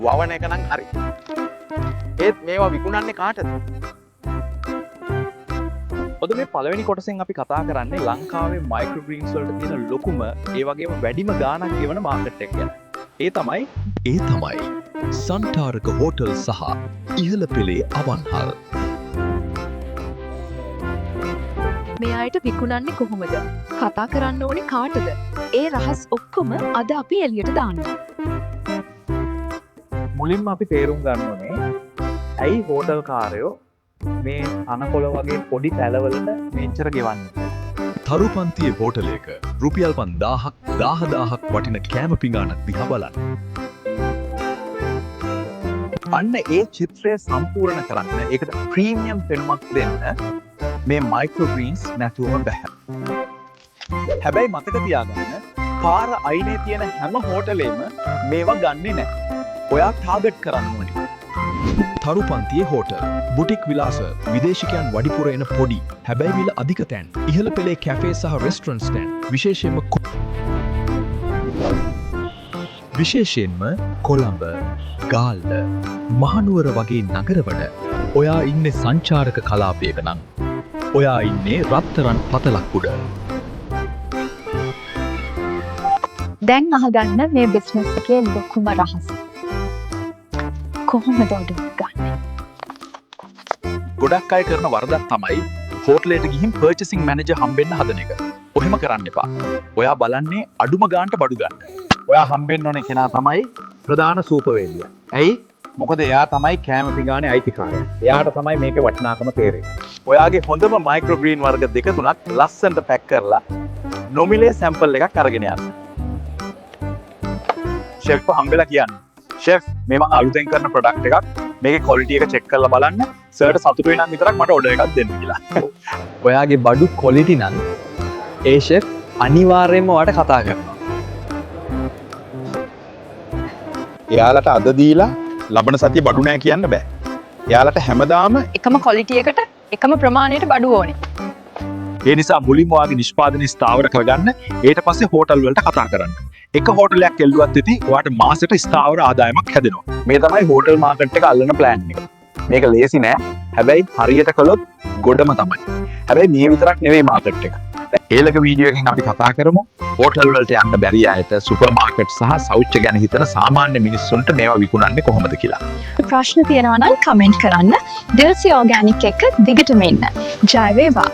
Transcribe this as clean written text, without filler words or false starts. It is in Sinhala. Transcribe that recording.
වවන එක නම් හරි. ඒත් මේවා විකුණන්නේ කාටද? ඔද මේ පළවෙනි කොටසෙන් අපි කතා කරන්නේ ලංකාවේ මයික්‍රෝ ග්‍රීන්ස් වලට තියෙන ලොකුම ඒ වගේම වැඩිම ගාණක් ගෙවන මාකට් එක ගැන. ඒ තමයි සන්ටාරක හෝටල් සහ ඉහළ පෙළේ අවන්හල්. මේ අයට විකුණන්නේ කොහොමද? කතා කරන්න ඕනේ කාටද? ඒ රහස් ඔක්කොම අද අපි එළියට දානවා. මුලින්ම අපි තේරුම් ගන්න ඕනේ ඇයි හෝටල් කාරයෝ මේ අනකොළ වගේ පොඩි තැලවලට මෙච්චර ගෙවන්නේ. තරුපන්තියේ හෝටලයක රුපියල් 5000ක් 10000ක් වටින කෑම පිඟානක් දිහා බලන්න. අන්න ඒ චිත්‍රය සම්පූර්ණ කරන්න ඒකට ප්‍රීමියම් පෙනුමක් දෙන්න මේ මයික්‍රෝ ග්‍රීන්ස් නැතුවම බෑ. හැබැයි මතක තියාගන්න පාර අයිනේ තියෙන හැම හෝටලෙම මේවා ගන්නෙ නැහැ. ඔයා ටාගට් කරන්න ඕනේ. තරුපන්තියේ හෝටල් බුටික් විලාස විදේශිකයන් වඩිපුර එන පොඩි හැබැයි මිල අධික තැන් ඉහළ පෙළේ කැෆේ සහ රෙස්ටරන්ට්ස් තැන් විශේෂයෙන්ම කොළඹ ගාල්ල මහනුවර වගේ නගරවල ඔයා ඉන්නේ සංචාරක කලාපයක නම් ඔයා ඉන්නේ රත්තරන් පතලක් උඩ. දැන් අහගන්න මේ බිස්නස් එකේ ලොකුම රහස. කොහොමද ඔඩර් ගන්න? ගොඩක් අය කරන වරදක් තමයි හෝටලයට ගිහින් පර්චේසින් මැනේජර් හම්බෙන්න හදන එක. ඔහෙම කරන්න එපා. ඔයා බලන්නේ අඩුම ගානට බඩු ගන්න. ඔයා හම්බෙන්න ඕනේ කෙනා තමයි ප්‍රධාන සූපවේදියා. ඇයි? මොකද එයා තමයි කෑම පිඟානේ අයිතිකාරයා. එයාට තමයි මේකේ වටිනාකම තේරෙන්නේ. ඔයාගේ හොඳම මයික්‍රෝ ග්‍රීන් වර්ග දෙක තුනක් ලස්සනට පැක් කරලා නොමිලේ සැම්පල් එකක් අරගෙන යන්න. ෂෙෆ් හම්බෙලා කියන්නේ ෂෙෆ් මේ මම අලුතෙන් කරන ප්‍රොඩක්ට් එකක් මේකේ ක්වොලිටි එක චෙක් කරලා බලන්න සර්ට සතුටු වෙනම් විතරක් මට ඕඩර් එකක් දෙන්න කියලා. ඔයාගේ බඩු ක්වොලිටි නම් ඒ ෂෙෆ් අනිවාර්යයෙන්ම ඔයාට කතා කරනවා. එයාලට අද දීලා ලබන සතිය බඩු නෑ කියන්න බෑ. එයාලට හැමදාම එකම ක්වොලිටි එකට එකම ප්‍රමාණයට බඩු ඕනේ. ඒ නිසා මුලින්ම ඔයාගේ නිෂ්පාදනය ස්ථාවර කරගන්න ඊට පස්සේ හෝටල් වලට කතා කරන්න. එක හෝටලයක් එල්ලුවත් ඉතින් ඔයාට මාසෙට ස්ථාවර ආදායමක් හැදෙනවා. මේ තමයි හෝටල් මාකට් එක අල්ලන ප්ලෑන් එක. මේක ලේසි නෑ. හැබැයි හරියට කළොත් ගොඩම තමයි. හැබැයි මේ විතරක් නෙවෙයි මාකට් එක. ඊළඟ වීඩියෝ එකෙන් අපි කතා කරමු හෝටල් වලට යන්න බැරි අයට සුපර් මාකට් සහ සෞඛ්‍ය ගැන හිතන සාමාන්‍ය මිනිස්සුන්ට මේවා විකුණන්නේ කොහොමද කියලා. ප්‍රශ්න තියෙනවා නම් කමෙන්ට් කරන්න. ඩෙල්සි ඕගැනික් එක දිගටම ඉන්න. ජය වේවා.